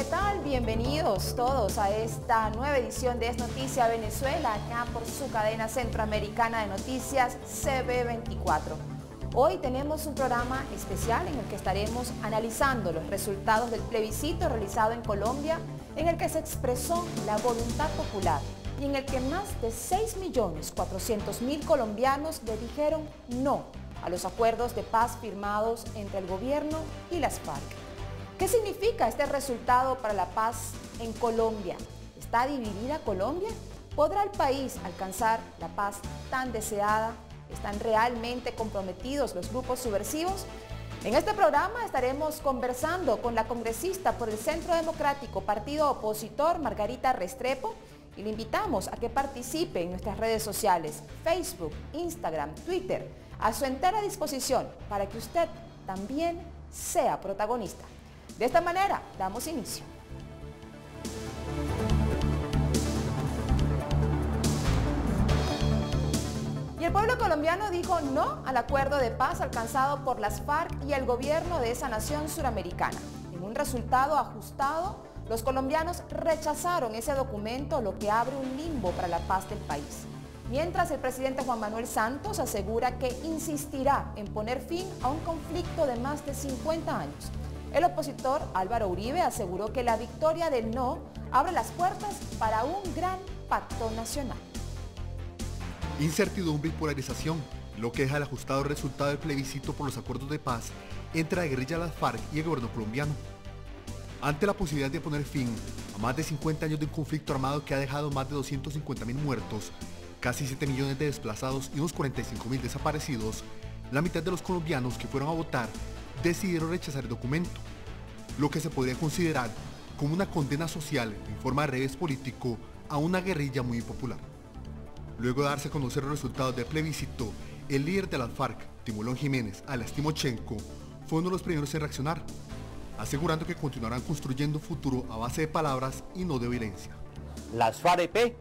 ¿qué tal? Bienvenidos todos a esta nueva edición de Es Noticia Venezuela, acá por su cadena centroamericana de noticias CB24. Hoy tenemos un programa especial en el que estaremos analizando los resultados del plebiscito realizado en Colombia, en el que se expresó la voluntad popular y en el que más de 6.400.000 colombianos le dijeron no a los acuerdos de paz firmados entre el gobierno y las FARC. ¿Qué significa este resultado para la paz en Colombia? ¿Está dividida Colombia? ¿Podrá el país alcanzar la paz tan deseada? ¿Están realmente comprometidos los grupos subversivos? En este programa estaremos conversando con la congresista por el Centro Democrático, partido opositor, Margarita Restrepo, y le invitamos a que participe en nuestras redes sociales, Facebook, Instagram, Twitter, a su entera disposición para que usted también sea protagonista. De esta manera, damos inicio. Y el pueblo colombiano dijo no al acuerdo de paz alcanzado por las FARC y el gobierno de esa nación suramericana. En un resultado ajustado, los colombianos rechazaron ese documento, lo que abre un limbo para la paz del país. Mientras el presidente Juan Manuel Santos asegura que insistirá en poner fin a un conflicto de más de 50 años. El opositor Álvaro Uribe aseguró que la victoria del no abre las puertas para un gran pacto nacional. Incertidumbre y polarización, lo que deja el ajustado resultado del plebiscito por los acuerdos de paz entre la guerrilla de las FARC y el gobierno colombiano. Ante la posibilidad de poner fin a más de 50 años de un conflicto armado que ha dejado más de 250.000 muertos, casi 7 millones de desplazados y unos 45.000 desaparecidos, la mitad de los colombianos que fueron a votar decidieron rechazar el documento, lo que se podría considerar como una condena social en forma de revés político a una guerrilla muy impopular. Luego de darse a conocer los resultados del plebiscito, el líder de las FARC, Timolón Jiménez, alias Timochenko, fue uno de los primeros en reaccionar, asegurando que continuarán construyendo un futuro a base de palabras y no de violencia. Las FARC-EP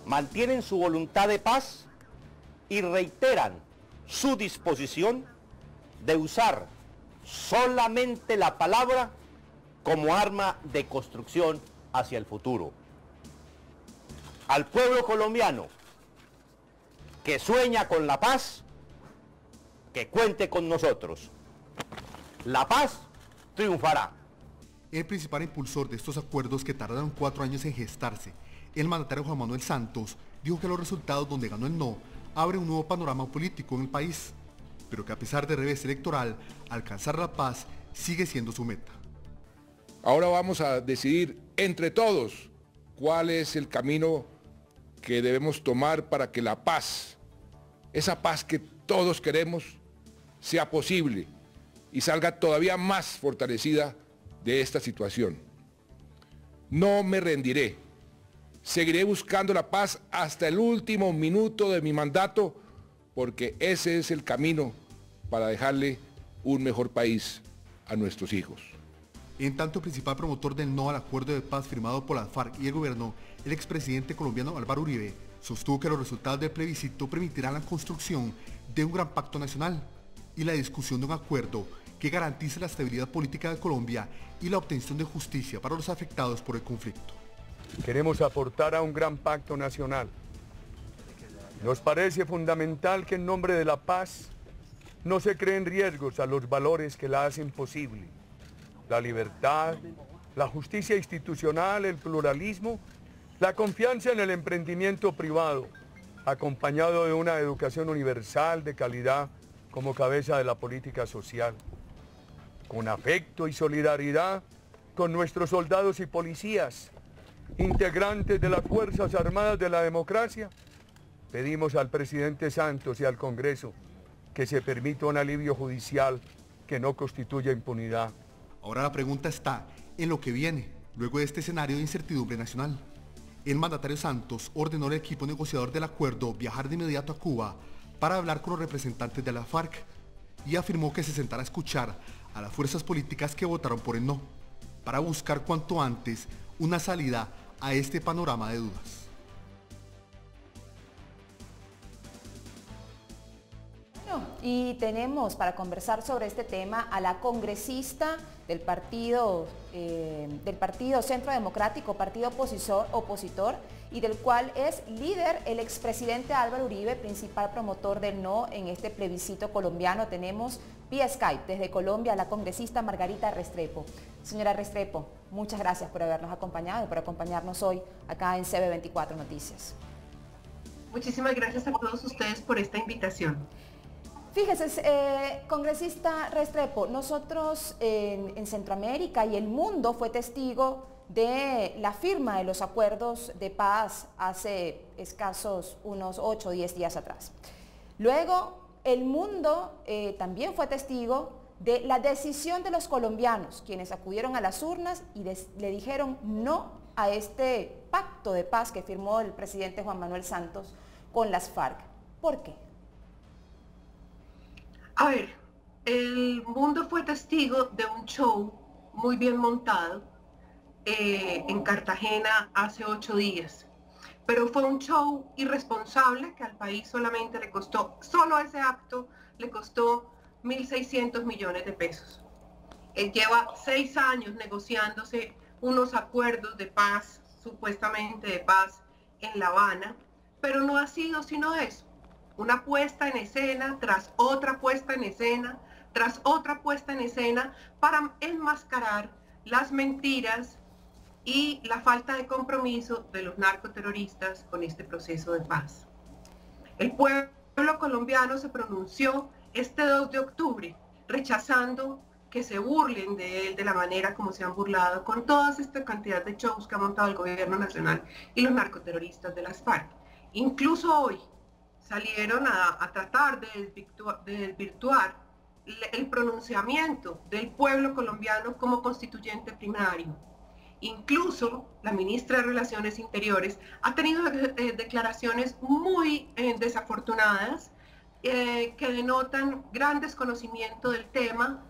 mantienen su voluntad de paz y reiteran su disposición de usar solamente la palabra como arma de construcción hacia el futuro. Al pueblo colombiano que sueña con la paz, que cuente con nosotros. La paz triunfará. El principal impulsor de estos acuerdos, que tardaron 4 años en gestarse, el mandatario Juan Manuel Santos, dijo que los resultados donde ganó el no abren un nuevo panorama político en el país, pero que a pesar del revés electoral, alcanzar la paz sigue siendo su meta. Ahora vamos a decidir entre todos cuál es el camino que debemos tomar para que la paz, esa paz que todos queremos, sea posible y salga todavía más fortalecida de esta situación. No me rendiré. Seguiré buscando la paz hasta el último minuto de mi mandato, porque ese es el camino para dejarle un mejor país a nuestros hijos. En tanto, el principal promotor del no al acuerdo de paz firmado por las FARC y el gobierno, el expresidente colombiano Álvaro Uribe, sostuvo que los resultados del plebiscito permitirán la construcción de un gran pacto nacional y la discusión de un acuerdo que garantice la estabilidad política de Colombia y la obtención de justicia para los afectados por el conflicto. Queremos aportar a un gran pacto nacional. Nos parece fundamental que en nombre de la paz no se creen riesgos a los valores que la hacen posible: la libertad, la justicia institucional, el pluralismo, la confianza en el emprendimiento privado, acompañado de una educación universal de calidad como cabeza de la política social. Con afecto y solidaridad con nuestros soldados y policías, integrantes de las Fuerzas Armadas de la democracia, pedimos al presidente Santos y al Congreso que se permita un alivio judicial que no constituya impunidad. Ahora la pregunta está en lo que viene, luego de este escenario de incertidumbre nacional. El mandatario Santos ordenó al equipo negociador del acuerdo viajar de inmediato a Cuba para hablar con los representantes de la FARC y afirmó que se sentará a escuchar a las fuerzas políticas que votaron por el no, para buscar cuanto antes una salida a este panorama de dudas. Bueno, y tenemos para conversar sobre este tema a la congresista del partido Centro Democrático, partido opositor, y del cual es líder el expresidente Álvaro Uribe, principal promotor del no en este plebiscito colombiano. Tenemos vía Skype desde Colombia a la congresista Margarita Restrepo. Señora Restrepo, muchas gracias por habernos acompañado y por acompañarnos hoy acá en CB24 Noticias. Muchísimas gracias a todos ustedes por esta invitación. Fíjese, congresista Restrepo, nosotros en Centroamérica y el mundo fue testigo de la firma de los acuerdos de paz hace escasos unos 8 o 10 días atrás. Luego, el mundo también fue testigo de la decisión de los colombianos, quienes acudieron a las urnas y le dijeron no a este pacto de paz que firmó el presidente Juan Manuel Santos con las FARC. ¿Por qué? A ver, el mundo fue testigo de un show muy bien montado en Cartagena hace 8 días, pero fue un show irresponsable que al país solamente le costó, solo ese acto le costó 1.600 millones de pesos. Lleva 6 años negociándose unos acuerdos de paz, supuestamente de paz, en La Habana, pero no ha sido sino eso. Una puesta en escena tras otra puesta en escena, tras otra puesta en escena, para enmascarar las mentiras y la falta de compromiso de los narcoterroristas con este proceso de paz. El pueblo colombiano se pronunció este 2 de octubre, rechazando que se burlen de él de la manera como se han burlado con toda esta cantidad de shows que ha montado el gobierno nacional y los narcoterroristas de las FARC. Incluso hoy salieron a tratar de desvirtuar el pronunciamiento del pueblo colombiano como constituyente primario. Incluso la ministra de Relaciones Interiores ha tenido declaraciones muy desafortunadas que denotan gran desconocimiento del tema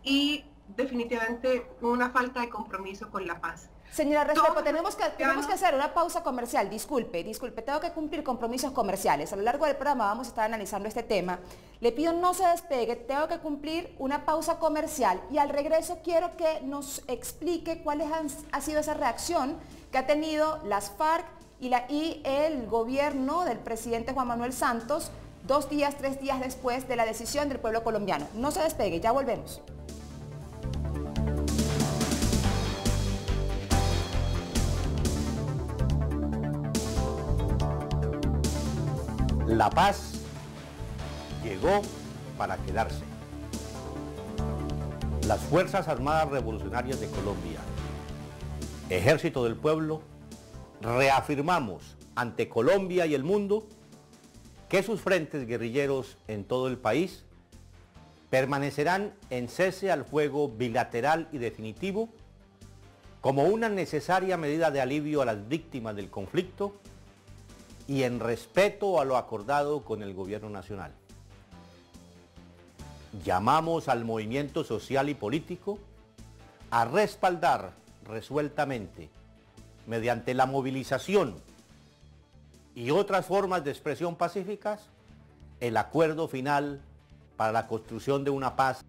y definitivamente una falta de compromiso con la paz. Señora Restrepo, tenemos que hacer una pausa comercial. Disculpe, tengo que cumplir compromisos comerciales. A lo largo del programa vamos a estar analizando este tema. Le pido no se despegue, tengo que cumplir una pausa comercial y al regreso quiero que nos explique cuál ha sido esa reacción que ha tenido las FARC y el gobierno del presidente Juan Manuel Santos 2 días, 3 días después de la decisión del pueblo colombiano. No se despegue, ya volvemos. La paz llegó para quedarse. Las Fuerzas Armadas Revolucionarias de Colombia, Ejército del Pueblo, reafirmamos ante Colombia y el mundo que sus frentes guerrilleros en todo el país permanecerán en cese al fuego bilateral y definitivo como una necesaria medida de alivio a las víctimas del conflicto y en respeto a lo acordado con el gobierno nacional. Llamamos al movimiento social y político a respaldar resueltamente, mediante la movilización y otras formas de expresión pacíficas, el acuerdo final para la construcción de una paz.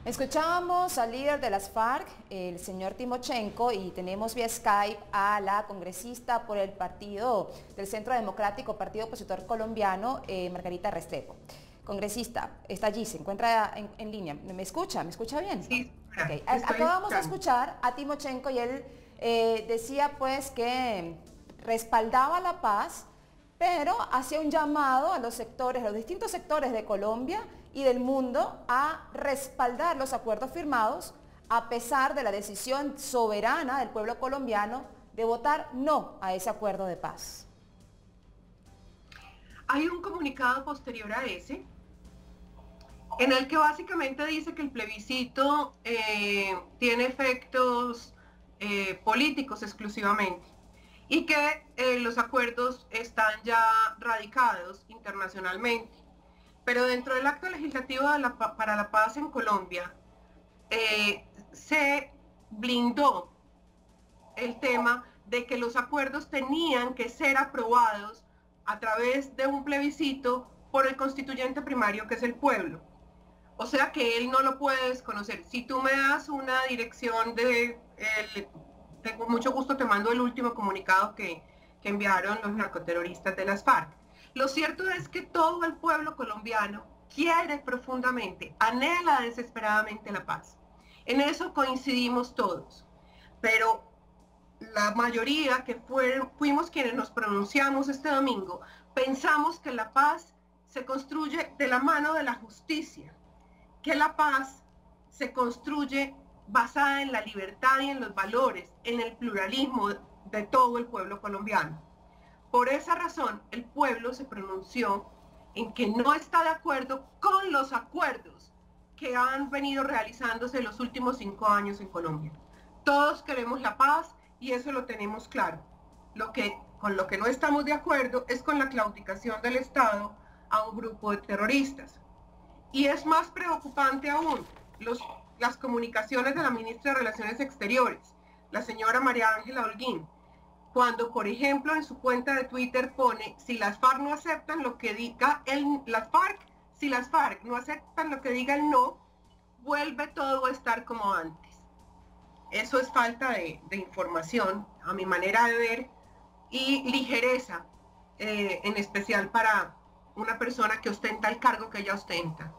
Escuchábamos al líder de las FARC, el señor Timochenko, y tenemos vía Skype a la congresista por el partido del Centro Democrático, partido opositor colombiano, Margarita Restrepo. Congresista, está allí, se encuentra en línea. ¿Me escucha? ¿Me escucha bien? Sí. Okay. Acabamos de escuchar a Timochenko y él decía pues que respaldaba la paz, pero hacía un llamado a los sectores, a los distintos sectores de Colombia y del mundo a respaldar los acuerdos firmados a pesar de la decisión soberana del pueblo colombiano de votar no a ese acuerdo de paz. Hay un comunicado posterior a ese en el que básicamente dice que el plebiscito tiene efectos políticos exclusivamente y que los acuerdos están ya radicados internacionalmente. Pero dentro del acto legislativo para la paz en Colombia se blindó el tema de que los acuerdos tenían que ser aprobados a través de un plebiscito por el constituyente primario, que es el pueblo. O sea que él no lo puede desconocer. Si tú me das una dirección con mucho gusto te mando el último comunicado que enviaron los narcoterroristas de las FARC. Lo cierto es que todo el pueblo colombiano quiere profundamente, anhela desesperadamente la paz. En eso coincidimos todos, pero la mayoría que fuimos quienes nos pronunciamos este domingo, pensamos que la paz se construye de la mano de la justicia, que la paz se construye basada en la libertad y en los valores, en el pluralismo de todo el pueblo colombiano. Por esa razón, el pueblo se pronunció en que no está de acuerdo con los acuerdos que han venido realizándose los últimos 5 años en Colombia. Todos queremos la paz y eso lo tenemos claro. Con lo que no estamos de acuerdo es con la claudicación del Estado a un grupo de terroristas. Y es más preocupante aún las comunicaciones de la ministra de Relaciones Exteriores, la señora María Ángela Holguín, cuando, por ejemplo, en su cuenta de Twitter pone, si las FARC no aceptan lo que diga si las FARC no aceptan lo que diga el no, vuelve todo a estar como antes. Eso es falta de información, a mi manera de ver, y ligereza, en especial para una persona que ostenta el cargo que ella ostenta.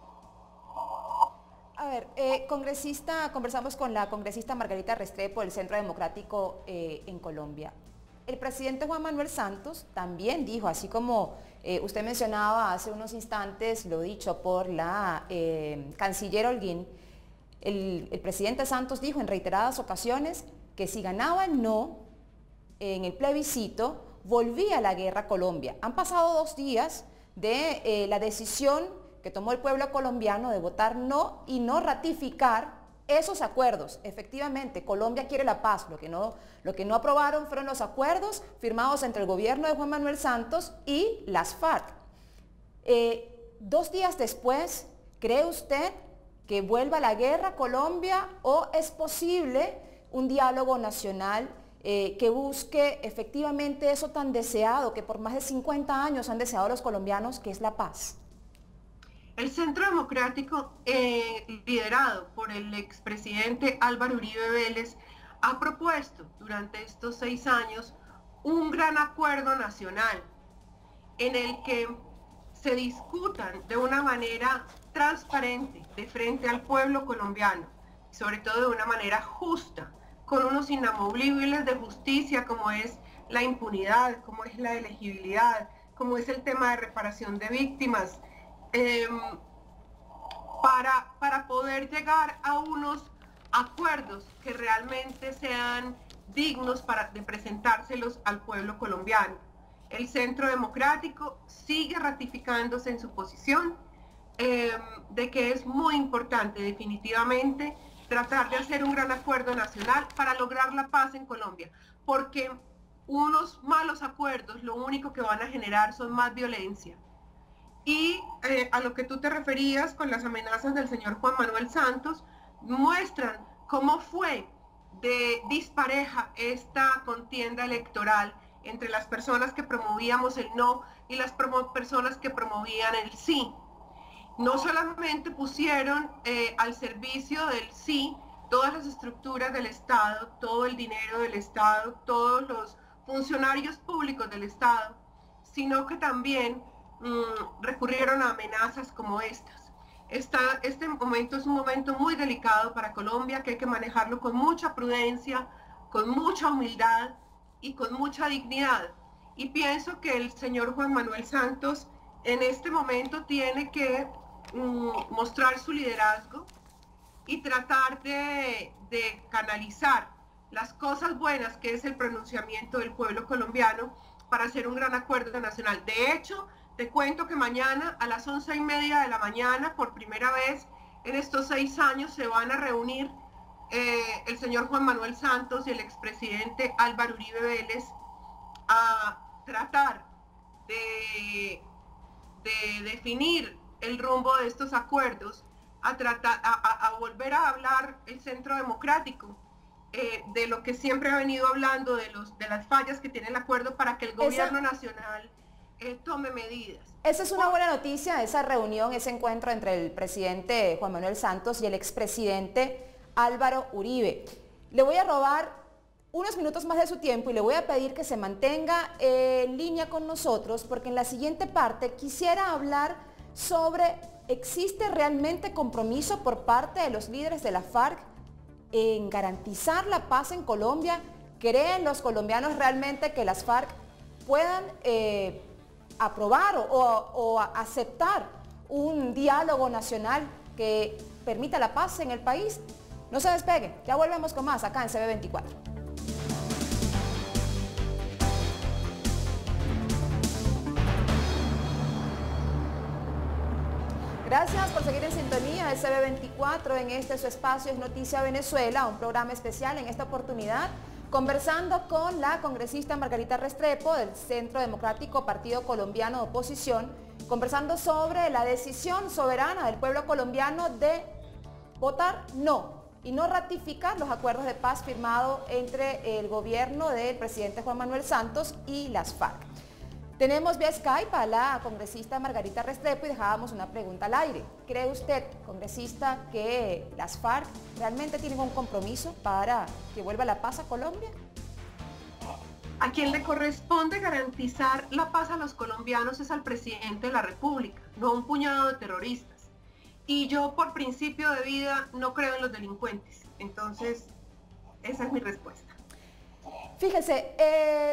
A ver, conversamos con la congresista Margarita Restrepo del Centro Democrático en Colombia. El presidente Juan Manuel Santos también dijo, así como usted mencionaba hace unos instantes, lo dicho por la canciller Holguín, el presidente Santos dijo en reiteradas ocasiones que si ganaba el no en el plebiscito, volvía a la guerra a Colombia. Han pasado 2 días de la decisión que tomó el pueblo colombiano de votar no y no ratificar esos acuerdos. Efectivamente, Colombia quiere la paz. Lo que no aprobaron fueron los acuerdos firmados entre el gobierno de Juan Manuel Santos y las FARC. 2 días después, ¿cree usted que vuelva la guerra a Colombia o es posible un diálogo nacional que busque efectivamente eso tan deseado, que por más de 50 años han deseado los colombianos, que es la paz? El Centro Democrático, liderado por el expresidente Álvaro Uribe Vélez, ha propuesto durante estos 6 años un gran acuerdo nacional en el que se discutan de una manera transparente de frente al pueblo colombiano, sobre todo de una manera justa, con unos inamovibles de justicia como es la impunidad, como es la elegibilidad, como es el tema de reparación de víctimas, para poder llegar a unos acuerdos que realmente sean dignos de presentárselos al pueblo colombiano. El Centro Democrático sigue ratificándose en su posición de que es muy importante definitivamente tratar de hacer un gran acuerdo nacional para lograr la paz en Colombia, porque unos malos acuerdos lo único que van a generar son más violencia. Y a lo que tú te referías con las amenazas del señor Juan Manuel Santos, muestran cómo fue de dispareja esta contienda electoral entre las personas que promovíamos el no y las personas que promovían el sí. No solamente pusieron al servicio del sí todas las estructuras del Estado, todo el dinero del Estado, todos los funcionarios públicos del Estado, sino que también recurrieron a amenazas como estas. Este momento es un momento muy delicado para Colombia, que hay que manejarlo con mucha prudencia, con mucha humildad y con mucha dignidad. Y pienso que el señor Juan Manuel Santos en este momento tiene que mostrar su liderazgo y tratar de canalizar las cosas buenas que es el pronunciamiento del pueblo colombiano para hacer un gran acuerdo nacional. De hecho, te cuento que mañana a las 11:30 de la mañana, por primera vez en estos 6 años, se van a reunir el señor Juan Manuel Santos y el expresidente Álvaro Uribe Vélez a tratar de definir el rumbo de estos acuerdos, a volver a hablar el Centro Democrático de lo que siempre ha venido hablando, de las fallas que tiene el acuerdo para que el gobierno nacional tome medidas. Esa es una buena noticia, esa reunión, ese encuentro entre el presidente Juan Manuel Santos y el expresidente Álvaro Uribe. Le voy a robar unos minutos más de su tiempo y le voy a pedir que se mantenga en línea con nosotros, porque en la siguiente parte quisiera hablar sobre, ¿existe realmente compromiso por parte de los líderes de la FARC en garantizar la paz en Colombia? ¿Creen los colombianos realmente que las FARC puedan aprobar o aceptar un diálogo nacional que permita la paz en el país? No se despegue, ya volvemos con más acá en CB24. Gracias por seguir en sintonía de CB24 en este su espacio es Noticia Venezuela, un programa especial en esta oportunidad, conversando con la congresista Margarita Restrepo del Centro Democrático Partido Colombiano de Oposición, conversando sobre la decisión soberana del pueblo colombiano de votar no y no ratificar los acuerdos de paz firmados entre el gobierno del presidente Juan Manuel Santos y las FARC. Tenemos vía Skype a la congresista Margarita Restrepo y dejábamos una pregunta al aire. ¿Cree usted, congresista, que las FARC realmente tienen un compromiso para que vuelva la paz a Colombia? A quien le corresponde garantizar la paz a los colombianos es al presidente de la República, no a un puñado de terroristas. Y yo, por principio de vida, no creo en los delincuentes. Entonces, esa es mi respuesta. Fíjese,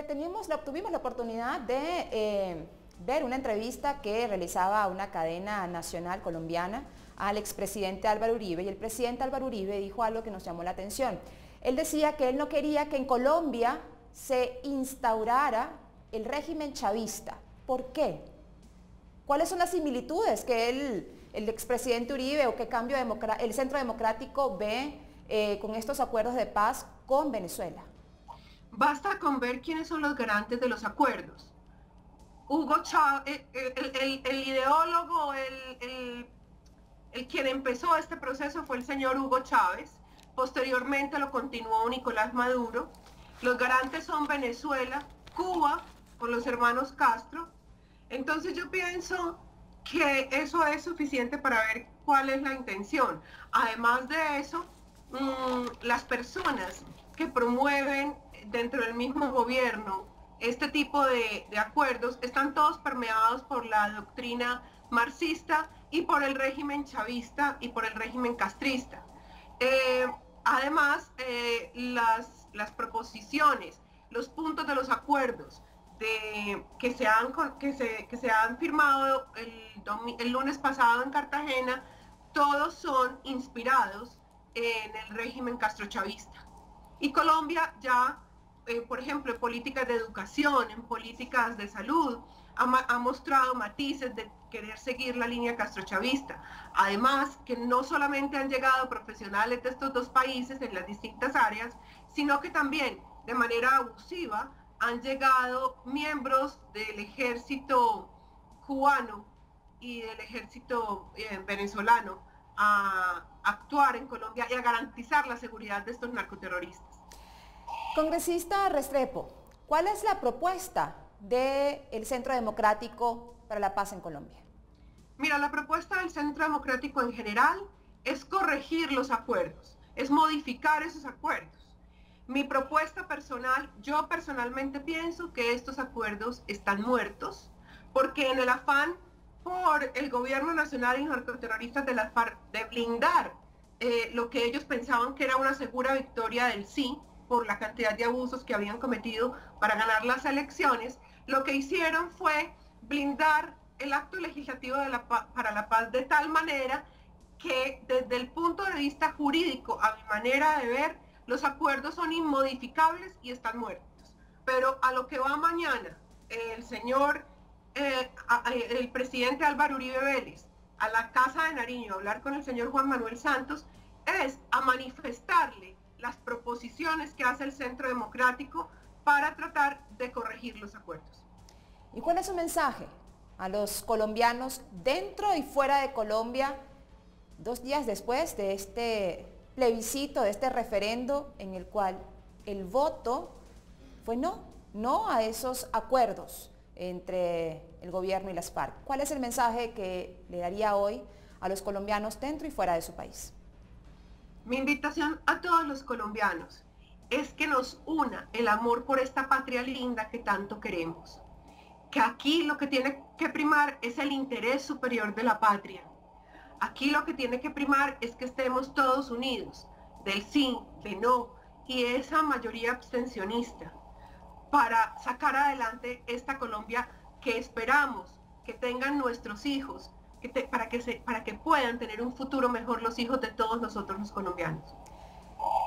tuvimos la oportunidad de ver una entrevista que realizaba una cadena nacional colombiana al expresidente Álvaro Uribe, y el presidente Álvaro Uribe dijo algo que nos llamó la atención. Él decía que él no quería que en Colombia se instaurara el régimen chavista. ¿Por qué? ¿Cuáles son las similitudes que el expresidente Uribe o que el Centro Democrático ve con estos acuerdos de paz con Venezuela? Basta con ver quiénes son los garantes de los acuerdos. Hugo Chávez, el ideólogo, el quien empezó este proceso fue el señor Hugo Chávez. Posteriormente lo continuó Nicolás Maduro. Los garantes son Venezuela, Cuba, con los hermanos Castro. Entonces yo pienso que eso es suficiente para ver cuál es la intención. Además de eso, las personas que promueven dentro del mismo gobierno este tipo de acuerdos están todos permeados por la doctrina marxista y por el régimen chavista y por el régimen castrista. Además, las proposiciones, los puntos de los acuerdos que se han firmado el lunes pasado en Cartagena, todos son inspirados en el régimen castrochavista. Y Colombia ya, por ejemplo, en políticas de educación, en políticas de salud, ha mostrado matices de querer seguir la línea castrochavista. Además, que no solamente han llegado profesionales de estos dos países en las distintas áreas, sino que también de manera abusiva han llegado miembros del ejército cubano y del ejército venezolano a actuar en Colombia y a garantizar la seguridad de estos narcoterroristas. Congresista Restrepo, ¿cuál es la propuesta del Centro Democrático para la Paz en Colombia? Mira, la propuesta del Centro Democrático en general es corregir los acuerdos, es modificar esos acuerdos. Mi propuesta personal, yo personalmente pienso que estos acuerdos están muertos, porque en el afán por el gobierno nacional y narcoterroristas de las FARC de blindar lo que ellos pensaban que era una segura victoria del sí, por la cantidad de abusos que habían cometido para ganar las elecciones, lo que hicieron fue blindar el acto legislativo para la paz de tal manera que desde el punto de vista jurídico, a mi manera de ver, los acuerdos son inmodificables y están muertos. Pero a lo que va mañana el presidente Álvaro Uribe Vélez a la Casa de Nariño a hablar con el señor Juan Manuel Santos es a manifestarle las proposiciones que hace el Centro Democrático para tratar de corregir los acuerdos. ¿Y cuál es su mensaje a los colombianos dentro y fuera de Colombia 2 días después de este plebiscito, de este referendo en el cual el voto fue no a esos acuerdos entre el gobierno y las FARC. ¿Cuál es el mensaje que le daría hoy a los colombianos dentro y fuera de su país? Mi invitación a todos los colombianos es que nos una el amor por esta patria linda que tanto queremos. Que aquí lo que tiene que primar es el interés superior de la patria. Aquí lo que tiene que primar es que estemos todos unidos, del sí, de no y esa mayoría abstencionista, para sacar adelante esta Colombia que esperamos que tengan nuestros hijos, para que puedan tener un futuro mejor los hijos de todos nosotros los colombianos.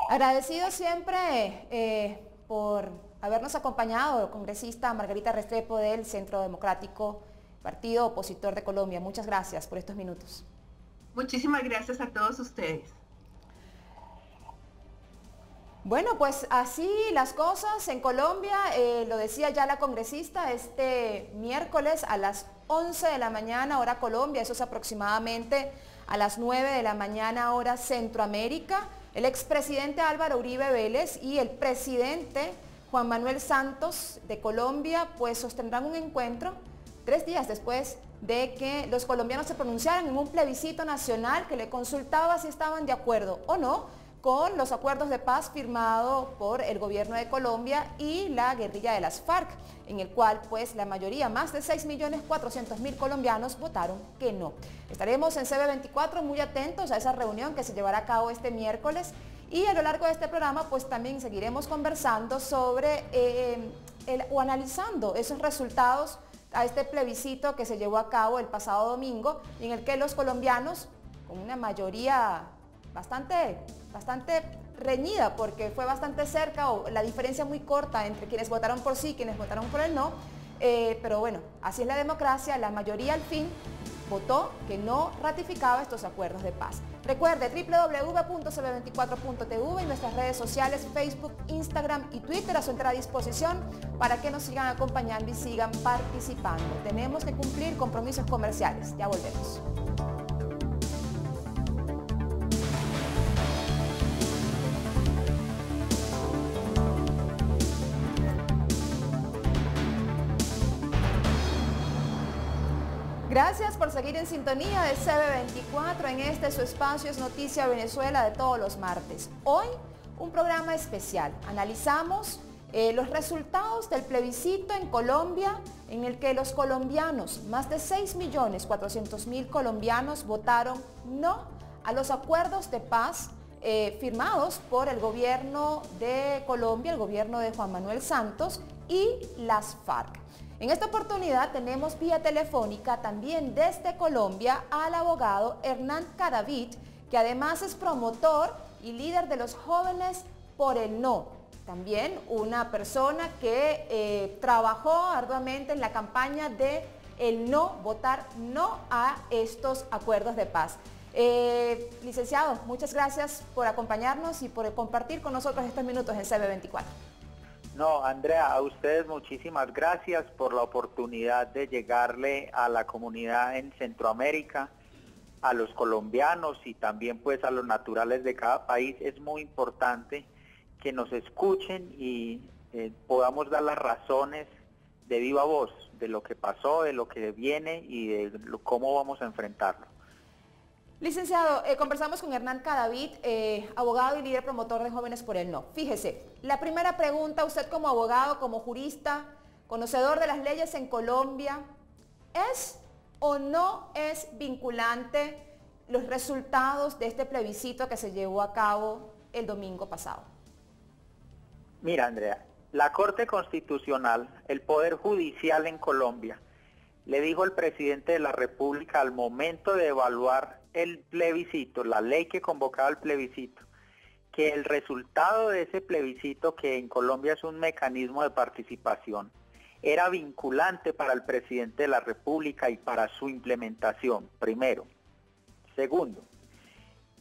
Agradecido siempre por habernos acompañado, congresista Margarita Restrepo del Centro Democrático, partido opositor de Colombia. Muchas gracias por estos minutos. Muchísimas gracias a todos ustedes. Bueno, pues así las cosas en Colombia, lo decía ya la congresista, este miércoles a las 11 de la mañana, hora Colombia, eso es aproximadamente a las 9 de la mañana, hora Centroamérica, el expresidente Álvaro Uribe Vélez y el presidente Juan Manuel Santos de Colombia, pues sostendrán un encuentro 3 días después de que los colombianos se pronunciaran en un plebiscito nacional que le consultaba si estaban de acuerdo o no con los acuerdos de paz firmados por el gobierno de Colombia y la guerrilla de las FARC, en el cual pues la mayoría, más de 6.400.000 colombianos votaron que no. Estaremos en CB24 muy atentos a esa reunión que se llevará a cabo este miércoles y a lo largo de este programa pues también seguiremos conversando sobre o analizando esos resultados a este plebiscito que se llevó a cabo el pasado domingo y en el que los colombianos, con una mayoría bastante reñida porque fue bastante cerca o la diferencia muy corta entre quienes votaron por sí y quienes votaron por el no, pero bueno, así es la democracia, la mayoría al fin votó que no ratificaba estos acuerdos de paz. Recuerde www.cb24.tv y nuestras redes sociales Facebook, Instagram y Twitter a su entera disposición para que nos sigan acompañando y sigan participando. Tenemos que cumplir compromisos comerciales. Ya volvemos. Gracias por seguir en sintonía de CB24 en este su espacio es Noticia Venezuela de todos los martes. Hoy un programa especial. Analizamos los resultados del plebiscito en Colombia en el que los colombianos, más de 6.400.000 colombianos votaron no a los acuerdos de paz firmados por el gobierno de Colombia, el gobierno de Juan Manuel Santos y las FARC. En esta oportunidad tenemos vía telefónica también desde Colombia al abogado Hernán Cadavid, que además es promotor y líder de los jóvenes por el no. También una persona que trabajó arduamente en la campaña de el no, votar no a estos acuerdos de paz. Licenciado, muchas gracias por acompañarnos y por compartir con nosotros estos minutos en CB24. No, Andrea, a ustedes muchísimas gracias por la oportunidad de llegarle a la comunidad en Centroamérica, a los colombianos y también pues a los naturales de cada país. Es muy importante que nos escuchen y podamos dar las razones de viva voz de lo que pasó, de lo que viene y de cómo vamos a enfrentarlo. Licenciado, conversamos con Hernán Cadavid, abogado y líder promotor de Jóvenes por el No. Fíjese, la primera pregunta, usted como abogado, como jurista, conocedor de las leyes en Colombia, ¿es o no es vinculante los resultados de este plebiscito que se llevó a cabo el domingo pasado? Mira, Andrea, la Corte Constitucional, el Poder Judicial en Colombia, le dijo al presidente de la República al momento de evaluar el plebiscito, la ley que convocaba el plebiscito, que el resultado de ese plebiscito, que en Colombia es un mecanismo de participación, era vinculante para el presidente de la República y para su implementación, primero. Segundo,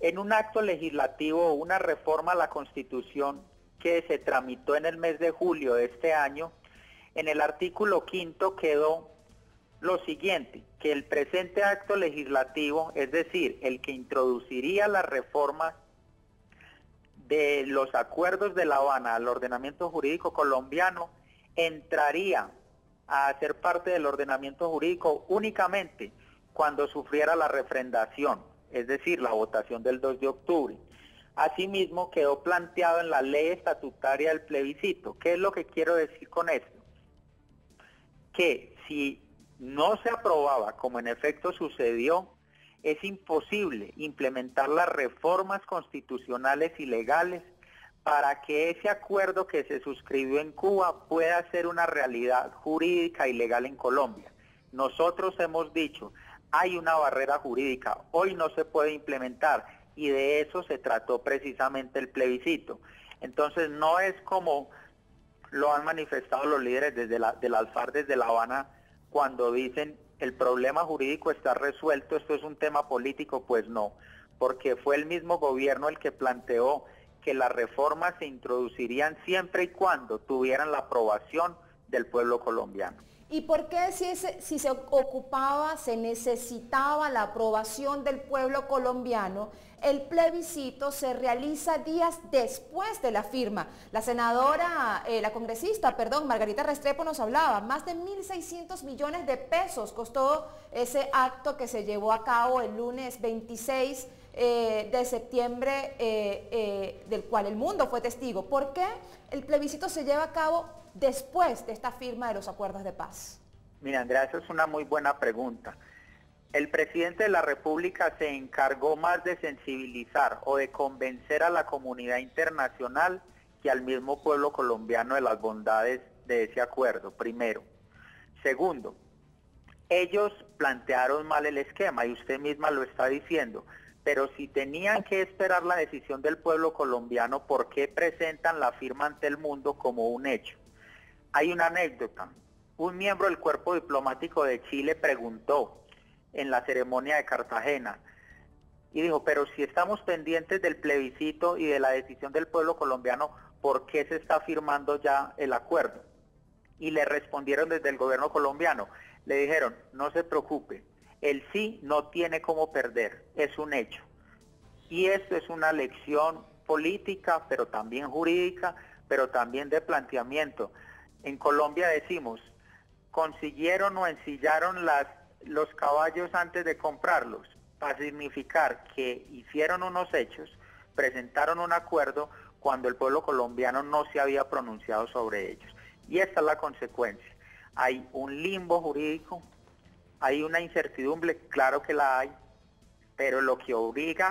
en un acto legislativo, una reforma a la Constitución que se tramitó en el mes de julio de este año, en el artículo 5 quedó lo siguiente, que el presente acto legislativo, es decir, el que introduciría la reforma de los acuerdos de La Habana al ordenamiento jurídico colombiano, entraría a ser parte del ordenamiento jurídico únicamente cuando sufriera la refrendación, es decir, la votación del 2 de octubre. Asimismo, quedó planteado en la ley estatutaria del plebiscito. ¿Qué es lo que quiero decir con esto? Que si no se aprobaba, como en efecto sucedió, es imposible implementar las reformas constitucionales y legales para que ese acuerdo que se suscribió en Cuba pueda ser una realidad jurídica y legal en Colombia. Nosotros hemos dicho, hay una barrera jurídica, hoy no se puede implementar, y de eso se trató precisamente el plebiscito. Entonces no es como lo han manifestado los líderes del Alfar desde La Habana cuando dicen el problema jurídico está resuelto, esto es un tema político. Pues no, porque fue el mismo gobierno el que planteó que las reformas se introducirían siempre y cuando tuvieran la aprobación del pueblo colombiano. ¿Y por qué si se ocupaba, se necesitaba la aprobación del pueblo colombiano, el plebiscito se realiza días después de la firma? La senadora, la congresista, Margarita Restrepo nos hablaba, más de 1.600 millones de pesos costó ese acto que se llevó a cabo el lunes 26 de septiembre, del cual el mundo fue testigo. ¿Por qué el plebiscito se lleva a cabo después de esta firma de los acuerdos de paz? Mira, Andrea, eso es una muy buena pregunta. El presidente de la República se encargó más de sensibilizar o de convencer a la comunidad internacional que al mismo pueblo colombiano de las bondades de ese acuerdo, primero. Segundo, ellos plantearon mal el esquema y usted misma lo está diciendo, pero si tenían que esperar la decisión del pueblo colombiano, ¿por qué presentan la firma ante el mundo como un hecho? Hay una anécdota. Un miembro del cuerpo diplomático de Chile preguntó en la ceremonia de Cartagena y dijo, pero si estamos pendientes del plebiscito y de la decisión del pueblo colombiano, ¿por qué se está firmando ya el acuerdo? Y le respondieron desde el gobierno colombiano, le dijeron, no se preocupe, el sí no tiene cómo perder, es un hecho. Y esto es una lección política, pero también jurídica, pero también de planteamiento. En Colombia decimos, consiguieron o ensillaron los caballos antes de comprarlos, para significar que hicieron unos hechos, presentaron un acuerdo cuando el pueblo colombiano no se había pronunciado sobre ellos. Y esta es la consecuencia. Hay un limbo jurídico, hay una incertidumbre, claro que la hay, pero lo que obliga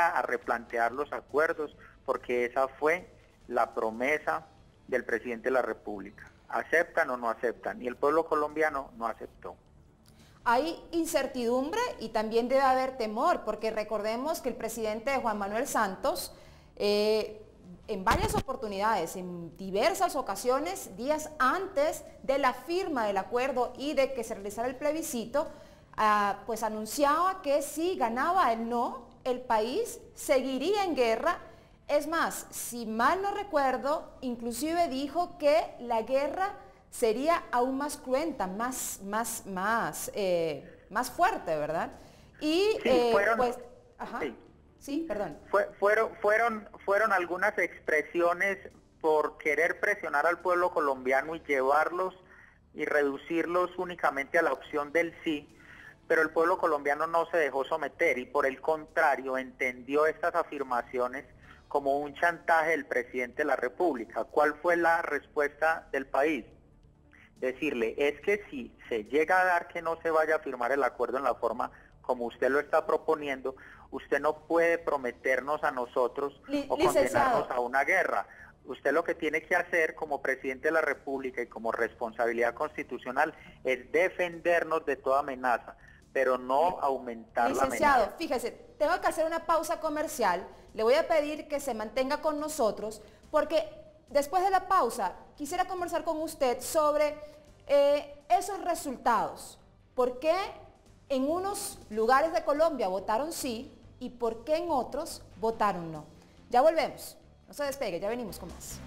a replantear los acuerdos, porque esa fue la promesa del presidente de la República. ¿Aceptan o no aceptan? Y el pueblo colombiano no aceptó. Hay incertidumbre y también debe haber temor, porque recordemos que el presidente Juan Manuel Santos, en varias oportunidades, en diversas ocasiones, días antes de la firma del acuerdo y de que se realizara el plebiscito, pues anunciaba que si ganaba el no, el país seguiría en guerra. Es más, si mal no recuerdo, inclusive dijo que la guerra sería aún más cruenta, más fuerte, ¿verdad? Y sí, pues, ajá, sí, perdón. Fueron algunas expresiones por querer presionar al pueblo colombiano y llevarlos y reducirlos únicamente a la opción del sí, pero el pueblo colombiano no se dejó someter y por el contrario entendió estas afirmaciones como un chantaje del presidente de la República. ¿Cuál fue la respuesta del país? Decirle, es que si se llega a dar que no se vaya a firmar el acuerdo en la forma como usted lo está proponiendo, usted no puede prometernos a nosotros o condenarnos a una guerra. Usted lo que tiene que hacer como presidente de la República y como responsabilidad constitucional es defendernos de toda amenaza, pero no aumentar la amenaza. Licenciado, fíjese, tengo que hacer una pausa comercial. Le voy a pedir que se mantenga con nosotros porque después de la pausa quisiera conversar con usted sobre esos resultados. ¿Por qué en unos lugares de Colombia votaron sí y por qué en otros votaron no? Ya volvemos. No se despegue, ya venimos con más.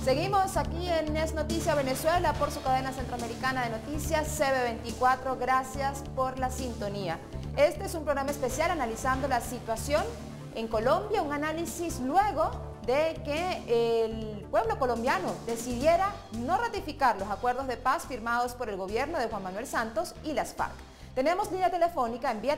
Seguimos aquí en Es Noticia Venezuela por su cadena centroamericana de noticias CB24. Gracias por la sintonía. Este es un programa especial analizando la situación en Colombia, un análisis luego de que el pueblo colombiano decidiera no ratificar los acuerdos de paz firmados por el gobierno de Juan Manuel Santos y las FARC. Tenemos en vía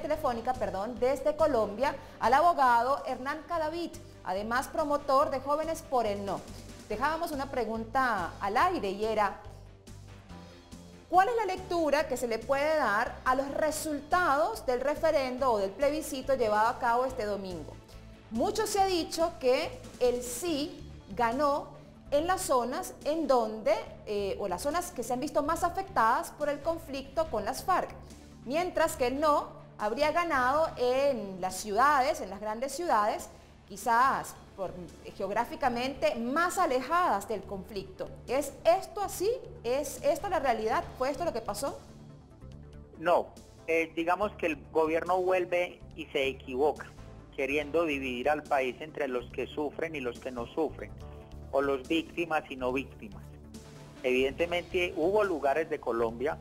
telefónica, desde Colombia al abogado Hernán Cadavid, además promotor de Jóvenes por el No. Dejábamos una pregunta al aire y era: ¿cuál es la lectura que se le puede dar a los resultados del referendo o del plebiscito llevado a cabo este domingo? Mucho se ha dicho que el sí ganó en las zonas en donde, o las zonas que se han visto más afectadas por el conflicto con las FARC, mientras que el no habría ganado en las ciudades, en las grandes ciudades, quizás geográficamente más alejadas del conflicto. ¿Es esto así? ¿Es esta la realidad? ¿Fue esto lo que pasó? No, digamos que el gobierno vuelve y se equivoca, queriendo dividir al país entre los que sufren y los que no sufren, o los víctimas y no víctimas. Evidentemente hubo lugares de Colombia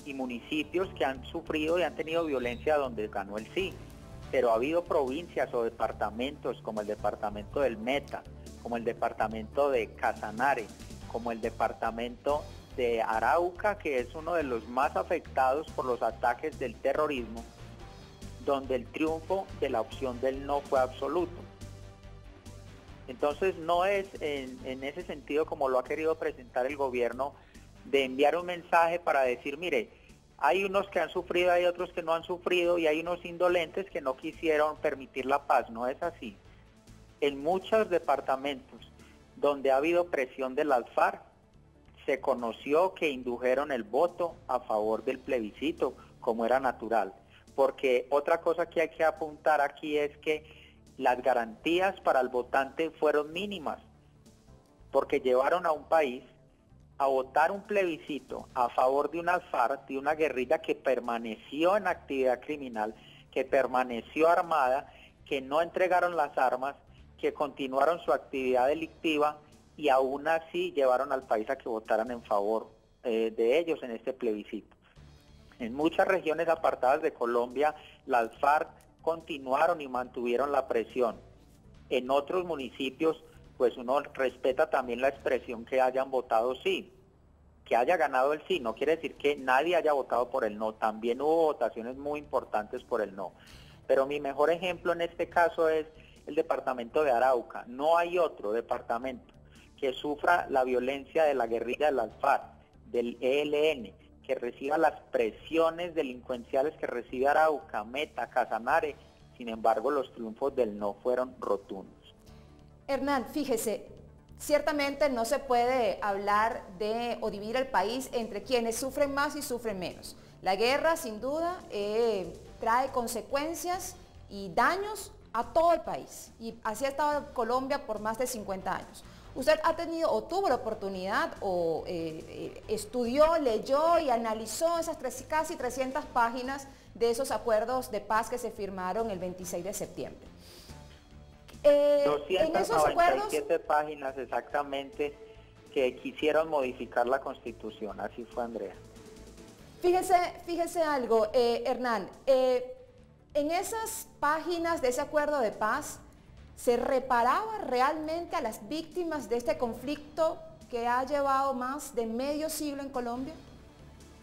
y municipios que han sufrido y han tenido violencia donde ganó el sí, pero ha habido provincias o departamentos como el departamento del Meta, como el departamento de Casanare, como el departamento de Arauca, que es uno de los más afectados por los ataques del terrorismo, donde el triunfo de la opción del no fue absoluto. Entonces no es en ese sentido como lo ha querido presentar el gobierno, de enviar un mensaje para decir, mire, hay unos que han sufrido, hay otros que no han sufrido y hay unos indolentes que no quisieron permitir la paz. No es así. En muchos departamentos donde ha habido presión de las FARC, se conoció que indujeron el voto a favor del plebiscito, como era natural. Porque otra cosa que hay que apuntar aquí es que las garantías para el votante fueron mínimas, porque llevaron a un país a votar un plebiscito a favor de una FARC, de una guerrilla que permaneció en actividad criminal, que permaneció armada, que no entregaron las armas, que continuaron su actividad delictiva y aún así llevaron al país a que votaran en favor de ellos en este plebiscito. En muchas regiones apartadas de Colombia, las FARC continuaron y mantuvieron la presión. En otros municipios, pues uno respeta también la expresión que hayan votado sí. Que haya ganado el sí no quiere decir que nadie haya votado por el no. También hubo votaciones muy importantes por el no. Pero mi mejor ejemplo en este caso es el departamento de Arauca. No hay otro departamento que sufra la violencia de la guerrilla de las FARC, del ELN, que reciba las presiones delincuenciales que recibe Arauca, Meta, Casanare. Sin embargo, los triunfos del no fueron rotundos. Hernán, fíjese, ciertamente no se puede hablar de o dividir el país entre quienes sufren más y sufren menos. La guerra, sin duda, trae consecuencias y daños a todo el país. Y así ha estado Colombia por más de 50 años. ¿Usted ha tenido o tuvo la oportunidad o estudió, leyó y analizó esas casi 300 páginas de esos acuerdos de paz que se firmaron el 26 de septiembre? En esos acuerdos, 297 páginas exactamente que quisieron modificar la Constitución, así fue, Andrea. Fíjese algo, Hernán, en esas páginas de ese acuerdo de paz, ¿se reparaba realmente a las víctimas de este conflicto que ha llevado más de medio siglo en Colombia?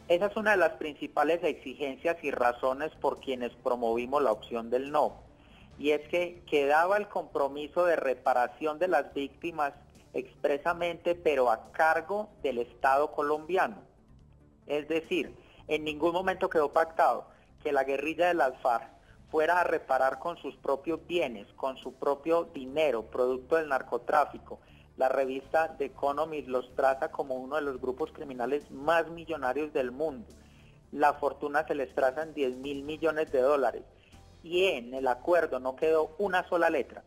Esa es una de las principales exigencias y razones por quienes promovimos la opción del no. Y es que quedaba el compromiso de reparación de las víctimas expresamente, pero a cargo del Estado colombiano. Es decir, en ningún momento quedó pactado que la guerrilla de las FARC fuera a reparar con sus propios bienes, con su propio dinero, producto del narcotráfico. La revista The Economist los traza como uno de los grupos criminales más millonarios del mundo. La fortuna se les traza en 10.000 millones de dólares. Y en el acuerdo no quedó una sola letra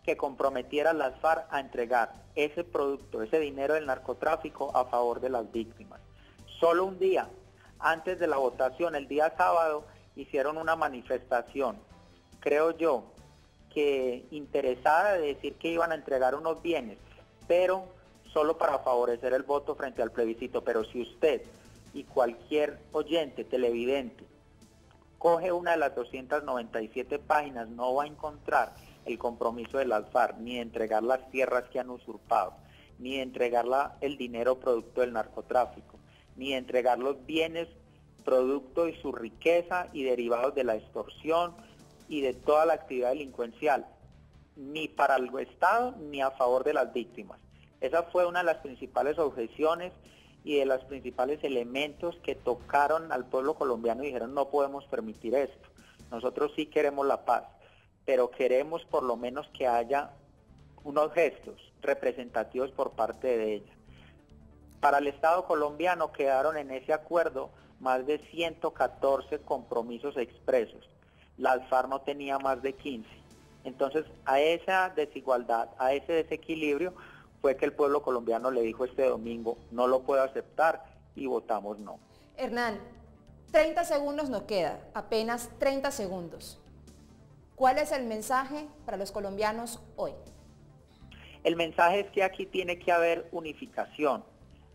que comprometiera a las FARC a entregar ese producto, ese dinero del narcotráfico a favor de las víctimas. Solo un día antes de la votación, el día sábado, hicieron una manifestación, creo yo, que interesada de decir que iban a entregar unos bienes, pero solo para favorecer el voto frente al plebiscito. Pero si usted y cualquier oyente, televidente, coge una de las 297 páginas, no va a encontrar el compromiso de las FARC, ni de entregar las tierras que han usurpado, ni de entregar el dinero producto del narcotráfico, ni de entregar los bienes producto de su riqueza y derivados de la extorsión y de toda la actividad delincuencial, ni para el Estado ni a favor de las víctimas. Esa fue una de las principales objeciones y de los principales elementos que tocaron al pueblo colombiano y dijeron: no podemos permitir esto. Nosotros sí queremos la paz, pero queremos por lo menos que haya unos gestos representativos por parte de ella. Para el Estado colombiano quedaron en ese acuerdo más de 114 compromisos expresos. La FARC no tenía más de 15. Entonces, a esa desigualdad, a ese desequilibrio, fue que el pueblo colombiano le dijo este domingo: no lo puedo aceptar, y votamos no. Hernán, 30 segundos nos queda, apenas 30 segundos. ¿Cuál es el mensaje para los colombianos hoy? El mensaje es que aquí tiene que haber unificación,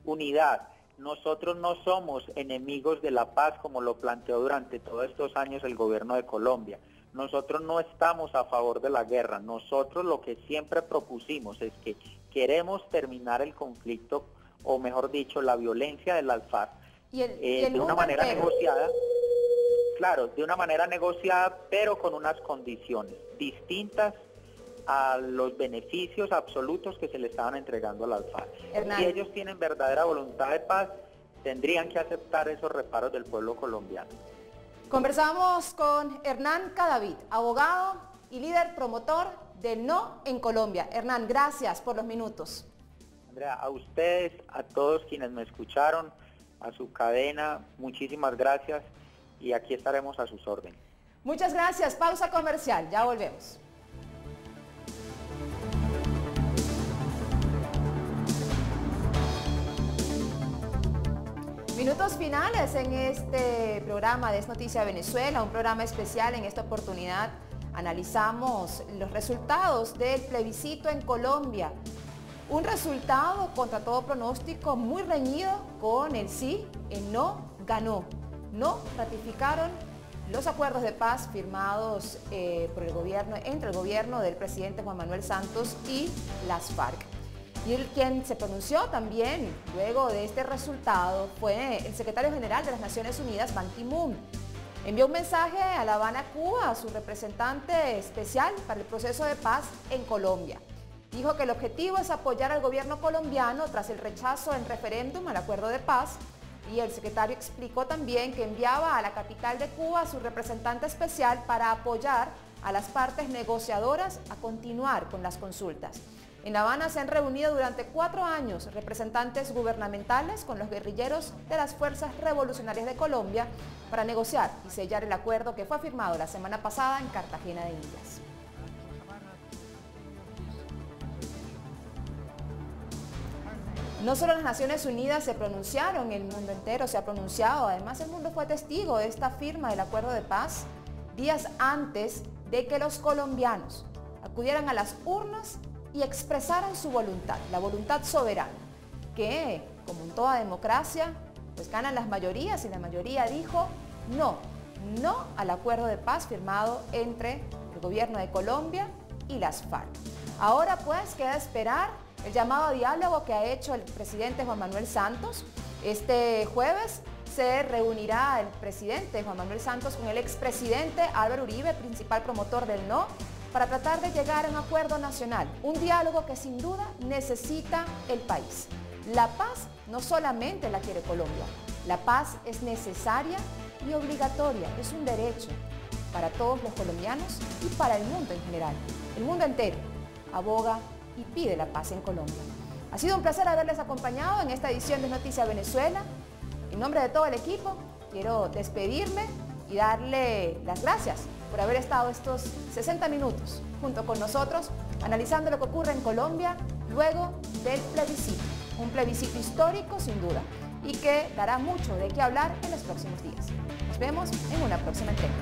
unidad. Nosotros no somos enemigos de la paz como lo planteó durante todos estos años el gobierno de Colombia. Nosotros no estamos a favor de la guerra. Nosotros lo que siempre propusimos es que queremos terminar el conflicto, o mejor dicho, la violencia de las FARC, de una manera negociada. Claro, de una manera negociada, pero con unas condiciones distintas a los beneficios absolutos que se le estaban entregando a las FARC. Hernán, si ellos tienen verdadera voluntad de paz, tendrían que aceptar esos reparos del pueblo colombiano. Conversamos con Hernán Cadavid, abogado y líder promotor del No en Colombia. Hernán, gracias por los minutos. Andrea, a ustedes, a todos quienes me escucharon, a su cadena, muchísimas gracias, y aquí estaremos a sus órdenes. Muchas gracias. Pausa comercial, ya volvemos. Minutos finales en este programa de Es Noticia Venezuela, un programa especial. En esta oportunidad analizamos los resultados del plebiscito en Colombia. Un resultado contra todo pronóstico, muy reñido, con el sí, el no ganó. No ratificaron los acuerdos de paz firmados por el gobierno, entre el gobierno del presidente Juan Manuel Santos y las FARC. Y quien se pronunció también luego de este resultado fue el secretario general de las Naciones Unidas, Ban Ki-moon. Envió un mensaje a La Habana, Cuba, a su representante especial para el proceso de paz en Colombia. Dijo que el objetivo es apoyar al gobierno colombiano tras el rechazo en referéndum al acuerdo de paz, y el secretario explicó también que enviaba a la capital de Cuba a su representante especial para apoyar a las partes negociadoras a continuar con las consultas. En La Habana se han reunido durante 4 años representantes gubernamentales con los guerrilleros de las Fuerzas Revolucionarias de Colombia para negociar y sellar el acuerdo que fue firmado la semana pasada en Cartagena de Indias. No solo las Naciones Unidas se pronunciaron, el mundo entero se ha pronunciado. Además, el mundo fue testigo de esta firma del acuerdo de paz días antes de que los colombianos acudieran a las urnas y expresaran su voluntad, la voluntad soberana, que, como en toda democracia, pues ganan las mayorías, y la mayoría dijo no al acuerdo de paz firmado entre el gobierno de Colombia y las FARC. Ahora pues queda esperar el llamado a diálogo que ha hecho el presidente Juan Manuel Santos. Este jueves se reunirá el presidente Juan Manuel Santos con el expresidente Álvaro Uribe, principal promotor del no, para tratar de llegar a un acuerdo nacional, un diálogo que sin duda necesita el país. La paz no solamente la quiere Colombia, la paz es necesaria y obligatoria, es un derecho para todos los colombianos y para el mundo en general. El mundo entero aboga y pide la paz en Colombia. Ha sido un placer haberles acompañado en esta edición de Noticia Venezuela. En nombre de todo el equipo, quiero despedirme y darle las gracias por haber estado estos 60 minutos junto con nosotros, analizando lo que ocurre en Colombia luego del plebiscito. Un plebiscito histórico, sin duda, y que dará mucho de qué hablar en los próximos días. Nos vemos en una próxima entrega.